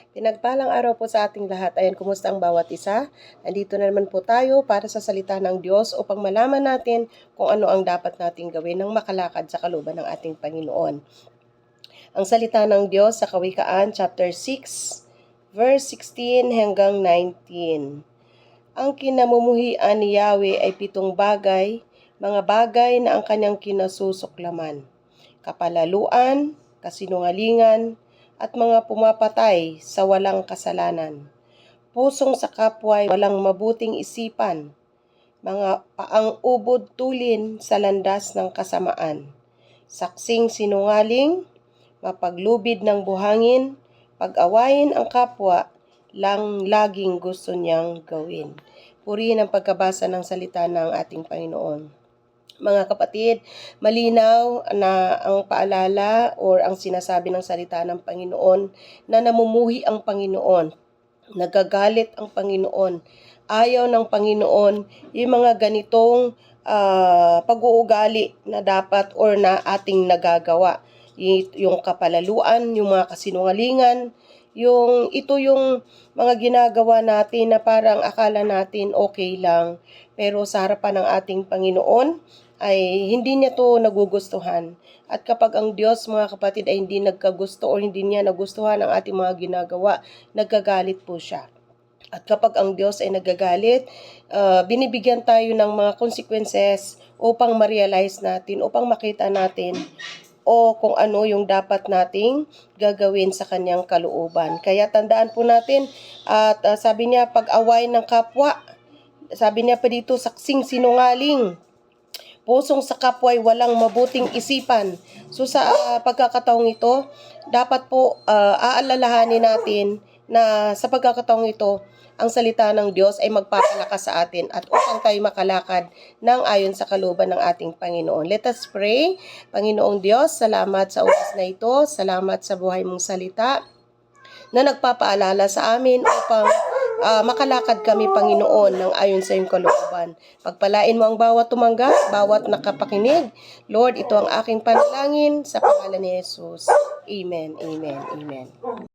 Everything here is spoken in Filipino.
Pinagpalang araw po sa ating lahat. Ayan, kumusta ang bawat isa? Nandito na naman po tayo para sa salita ng Diyos upang malaman natin kung ano ang dapat nating gawin nang makalakad sa kalooban ng ating Panginoon. Ang salita ng Diyos sa Kawikaan, chapter 6, verse 16 hanggang 19. Ang kinamumuhian ni Yahweh ay 7 bagay, mga bagay na ang kanyang kinasusuklaman. Kapalaluan, kasinungalingan, at mga pumapatay sa walang kasalanan. Pusong sa kapwa ay walang mabuting isipan, mga paang ubod tulin sa landas ng kasamaan. Saksing sinungaling, mapaglubid ng buhangin, pag-awayin ang kapwa, lang laging gusto niyang gawin. Purihin ang pagkabasa ng salita ng ating Panginoon. Mga kapatid, malinaw na ang paalala o ang sinasabi ng salita ng Panginoon na namumuhi ang Panginoon, nagagalit ang Panginoon, ayaw ng Panginoon yung mga ganitong pag-uugali na dapat or na ating nagagawa. Yung kapalaluan, yung mga kasinungalingan, ito yung mga ginagawa natin na parang akala natin okay lang, pero sa harapan ng ating Panginoon ay hindi niya to nagugustuhan. At kapag ang Diyos, mga kapatid, ay hindi nagkagusto o hindi niya nagustuhan ang ating mga ginagawa, nagkagalit po siya. At kapag ang Diyos ay nagagalit, binibigyan tayo ng mga consequences upang ma-realize natin, upang makita natin o kung ano yung dapat nating gagawin sa kanyang kalooban. Kaya tandaan po natin, at sabi niya, pag-away ng kapwa, sabi niya pa dito, saksing sinungaling, pusong sa kapwa ay walang mabuting isipan. So sa pagkakataong ito, dapat po aalalahanin natin na sa pagkakataong ito, ang salita ng Diyos ay magpapalakas sa atin at upang tayo makalakad ng ayon sa kalooban ng ating Panginoon. Let us pray. Panginoong Diyos, salamat sa oras na ito. Salamat sa buhay mong salita na nagpapaalala sa amin upang makalakad kami, Panginoon, ng ayon sa iyong kalooban. Pagpalain mo ang bawat tumanggap, bawat nakapakinig. Lord, ito ang aking panalangin sa pangalan ni Jesus. Amen, amen, amen.